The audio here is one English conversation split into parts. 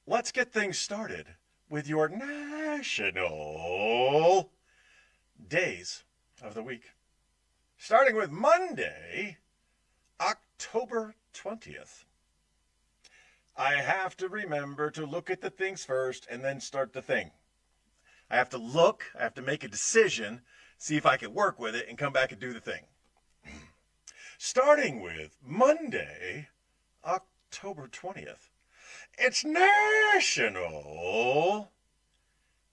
let's get things started with your national days of the week. Starting with Monday, October 20th. I have to remember to look at the things first and then start the thing. I have to make a decision, see if I can work with it, and come back and do the thing. Starting with Monday, October 20th. It's National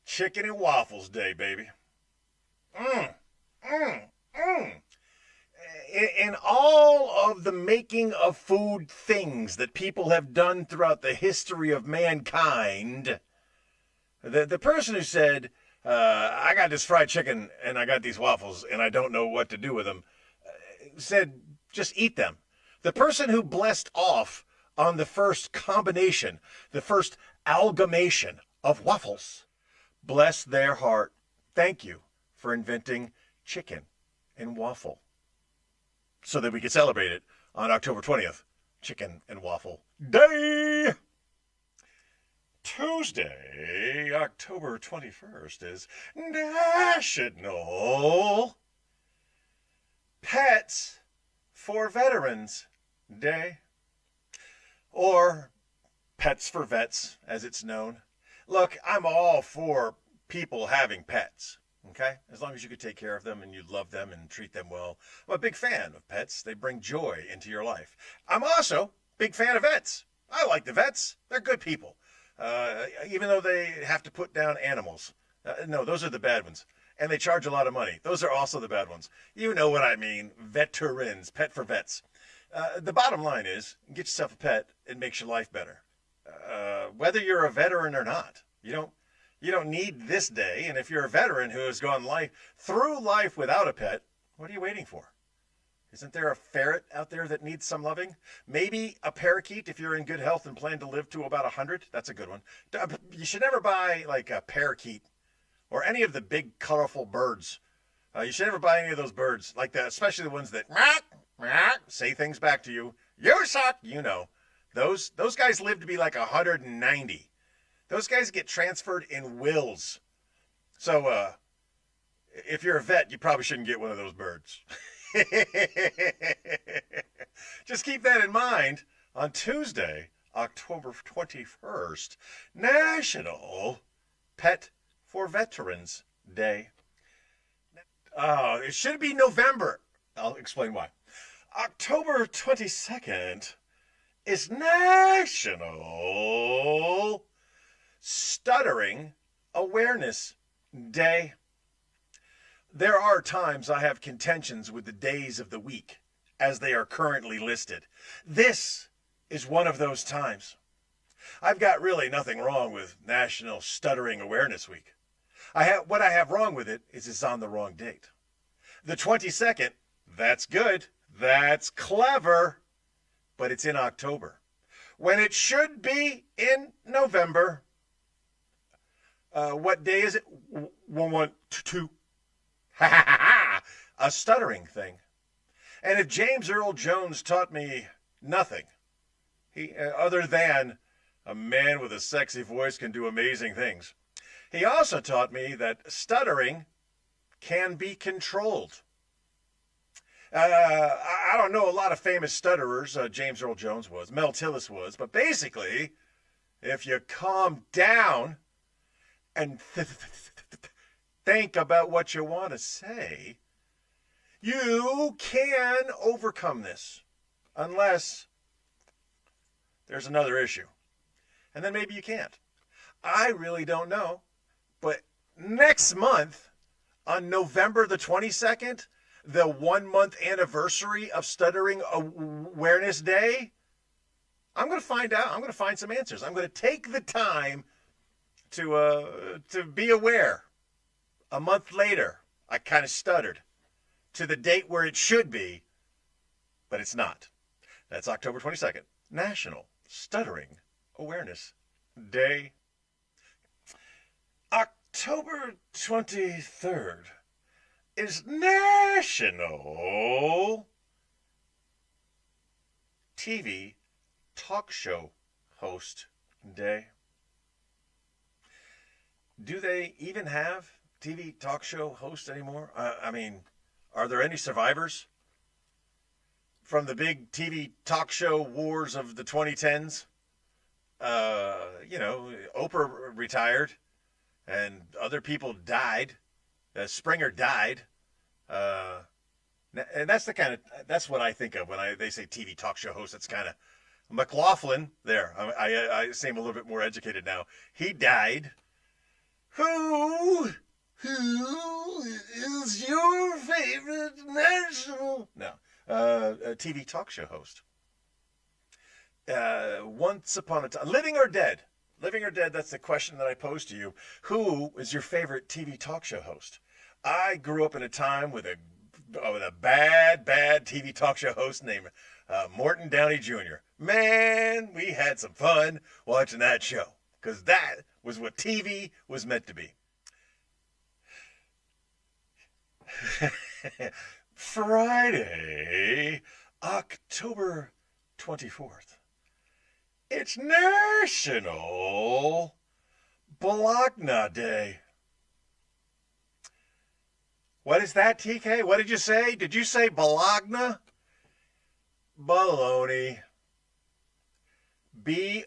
Chicken and Waffles Day, baby. Mmm, mmm, mmm. In all of the making of food things that people have done throughout the history of mankind, the person who said, I got this fried chicken and I got these waffles and I don't know what to do with them, said, just eat them. The person who blessed off on the first combination, the first amalgamation of waffles, bless their heart. Thank you for inventing chicken and waffle so that we could celebrate it on October 20th, Chicken and Waffle Day. Tuesday, October 21st is National Pets for Veterans Day, or Pets for Vets, as it's known. Look, I'm all for people having pets, okay? As long as you could take care of them and you love them and treat them well. I'm a big fan of pets. They bring joy into your life. I'm also a big fan of vets. I like the vets. They're good people. Even though they have to put down animals. No, those are the bad ones. And they charge a lot of money. Those are also the bad ones. You know what I mean. Veterans, pet for vets. The bottom line is, get yourself a pet. It makes your life better. Whether you're a veteran or not, you don't need this day. And if you're a veteran who has gone through life without a pet, what are you waiting for? Isn't there a ferret out there that needs some loving? Maybe a parakeet if you're in good health and plan to live to about 100. That's a good one. You should never buy like a parakeet or any of the big colorful birds. You should never buy any of those birds like that, especially the ones that say things back to you. You suck, you know. Those guys live to be like 190. Those guys get transferred in wills. So if you're a vet, you probably shouldn't get one of those birds. Just keep that in mind on Tuesday, October 21st, National Pet for Veterans Day. It should be November. I'll explain why. October 22nd is National Stuttering Awareness Day. There are times I have contentions with the days of the week as they are currently listed. This is one of those times. I've got really nothing wrong with National Stuttering Awareness Week. What I have wrong with it is it's on the wrong date. The 22nd, that's good, that's clever, but it's in October, when it should be in November. What day is it? 112. Ha ha ha ha! A stuttering thing. And if James Earl Jones taught me nothing, other than a man with a sexy voice can do amazing things, he also taught me that stuttering can be controlled. I don't know a lot of famous stutterers. James Earl Jones was, Mel Tillis was, but basically, if you calm down and think about what you want to say, you can overcome this, unless there's another issue. And then maybe you can't. I really don't know. But next month, on November the 22nd, the 1 month anniversary of Stuttering Awareness Day, I'm going to find out. I'm going to find some answers. I'm going to take the time to be aware. A month later, I kind of stuttered to the date where it should be, but it's not. That's October 22nd, National Stuttering Awareness Day. October 23rd is National TV Talk Show Host Day. Do they even have TV talk show hosts anymore? I mean, are there any survivors from the big TV talk show wars of the 2010s? Oprah retired and other people died. Springer died. Uh, and that's what I think of when they say TV talk show host. It's kind of McLaughlin. There, I seem a little bit more educated now. He died. Who is your favorite national? No, a TV talk show host. Once upon a time, living or dead? Living or dead? That's the question that I posed to you. Who is your favorite TV talk show host? I grew up in a time with a bad TV talk show host named Morton Downey Jr. Man, we had some fun watching that show because that was what TV was meant to be. Friday, October 24th. It's National Bologna Day. What is that, TK? What did you say? Did you say Bologna? Baloney. Bologna.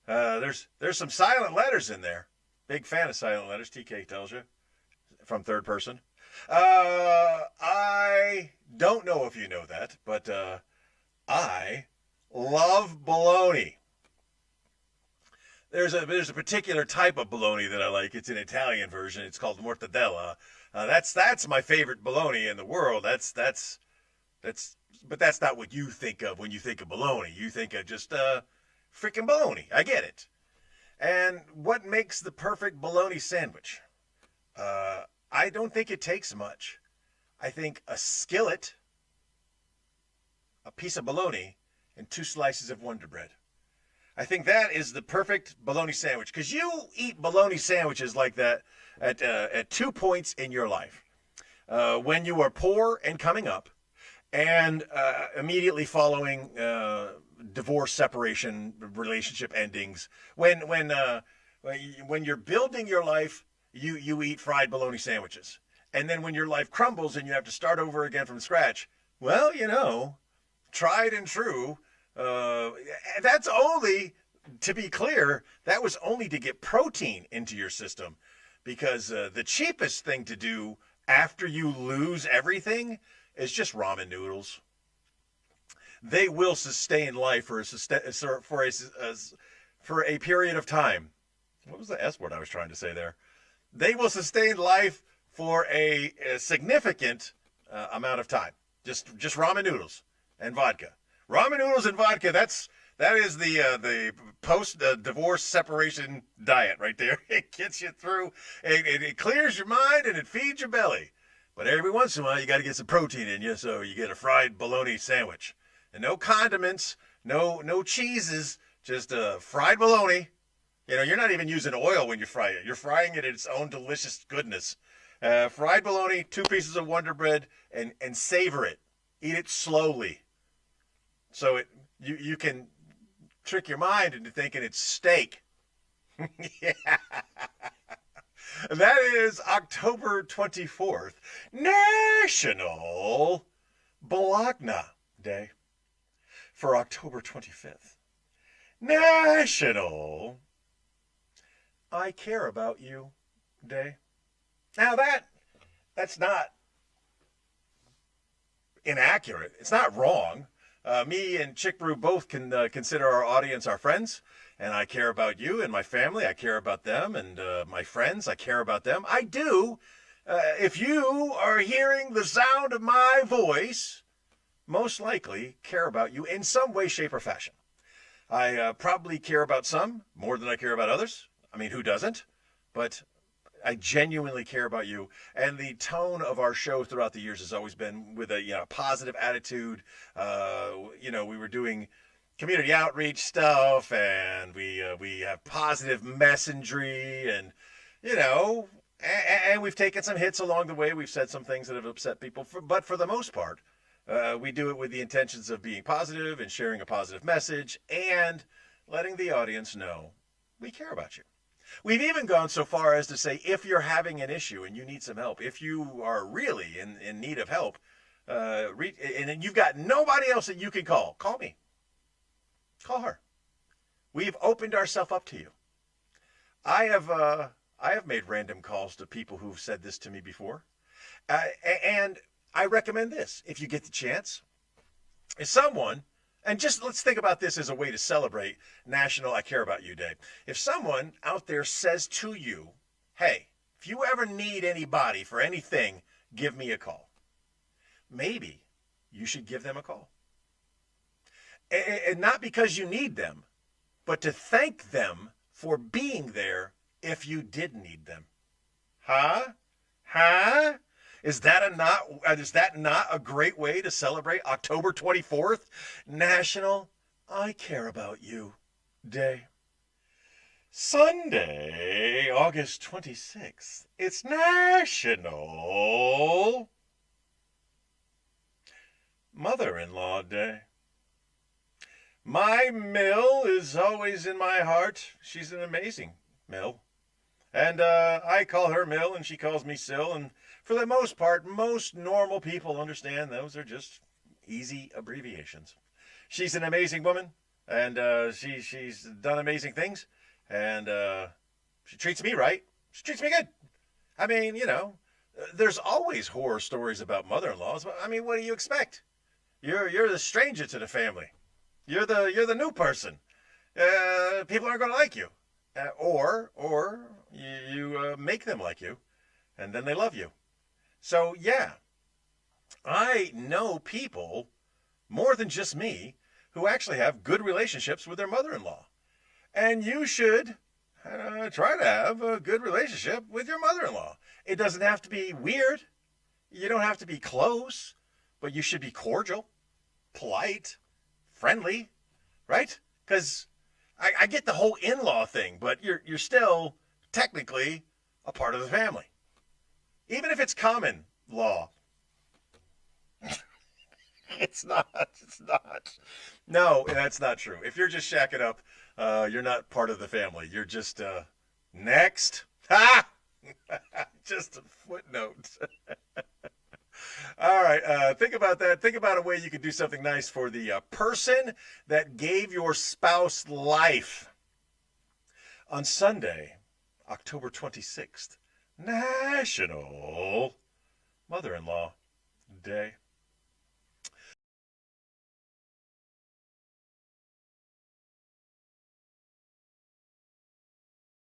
There's some silent letters in there. Big fan of silent letters, TK tells you, from third person. I don't know if you know that, but I love bologna. There's a particular type of bologna that I like. It's an Italian version. It's called mortadella. That's my favorite bologna in the world. But that's not what you think of when you think of bologna. You think of just freaking bologna. I get it. And what makes the perfect bologna sandwich? I don't think it takes much. I think a skillet, a piece of bologna, and 2 slices of Wonder Bread. I think that is the perfect bologna sandwich because you eat bologna sandwiches like that at 2 points in your life. When you are poor and coming up, and immediately following divorce, separation, relationship endings. When you're building your life, you eat fried bologna sandwiches. And then when your life crumbles and you have to start over again from scratch, well, tried and true. That's only, to be clear, that was only to get protein into your system. Because the cheapest thing to do after you lose everything is just ramen noodles. They will sustain life for a period of time. What was the S word I was trying to say there? They will sustain life for a significant amount of time. Just ramen noodles and vodka. Ramen noodles and vodka. That is the post divorce separation diet right there. It gets you through. It clears your mind and it feeds your belly. But every once in a while, you got to get some protein in you, so you get a fried bologna sandwich. And no condiments, no cheeses, just fried bologna. You're not even using oil when you fry it. You're frying it in its own delicious goodness. Fried bologna, 2 pieces of Wonder Bread, and savor it. Eat it slowly. So you can trick your mind into thinking it's steak. Yeah. That is October 24th, National Bologna Day. For October 25th, National I Care About You Day. Now that's not inaccurate. It's not wrong. Me and Chick Brew both can consider our audience our friends. And I care about you and my family. I care about them and my friends. I care about them. I do. If you are hearing the sound of my voice, most likely care about you in some way, shape, or fashion. I probably care about some more than I care about others. I mean, who doesn't? But I genuinely care about you. And the tone of our show throughout the years has always been with a positive attitude. We were doing community outreach stuff, and we have positive messaging, and and we've taken some hits along the way. We've said some things that have upset people, but for the most part, we do it with the intentions of being positive and sharing a positive message, and letting the audience know we care about you. We've even gone so far as to say if you're having an issue and you need some help, if you are really in need of help, and you've got nobody else that you can call me. Call her. We've opened ourselves up to you. I have made random calls to people who've said this to me before, and I recommend this if you get the chance. If someone, and just let's think about this as a way to celebrate National I Care About You Day. If someone out there says to you, "Hey, if you ever need anybody for anything, give me a call," maybe you should give them a call, and not because you need them, but to thank them for being there if you did need them. Huh? Huh? Is that not a great way to celebrate October 24th, National I Care About You Day? Sunday, August 26th, it's National Mother-in-Law Day. My Mill is always in my heart. She's an amazing Mill. And I call her Mill and she calls me Sil. And for the most part, most normal people understand those are just easy abbreviations. She's an amazing woman, and she's done amazing things. And she treats me right. She treats me good. I mean, there's always horror stories about mother-in-laws. But I mean, what do you expect? You're the stranger to the family. You're the new person. People aren't going to like you, or you make them like you, and then they love you. So yeah, I know people more than just me who actually have good relationships with their mother-in-law, and you should try to have a good relationship with your mother-in-law. It doesn't have to be weird. You don't have to be close, but you should be cordial, polite, friendly, right? Because I get the whole in-law thing, but you're still technically a part of the family, even if it's common law. It's not. No, that's not true. If you're just shacking up, you're not part of the family. You're just next. Ha! Just a footnote. All right, think about that. Think about a way you could do something nice for the person that gave your spouse life. On Sunday, October 26th, National Mother-in-Law Day.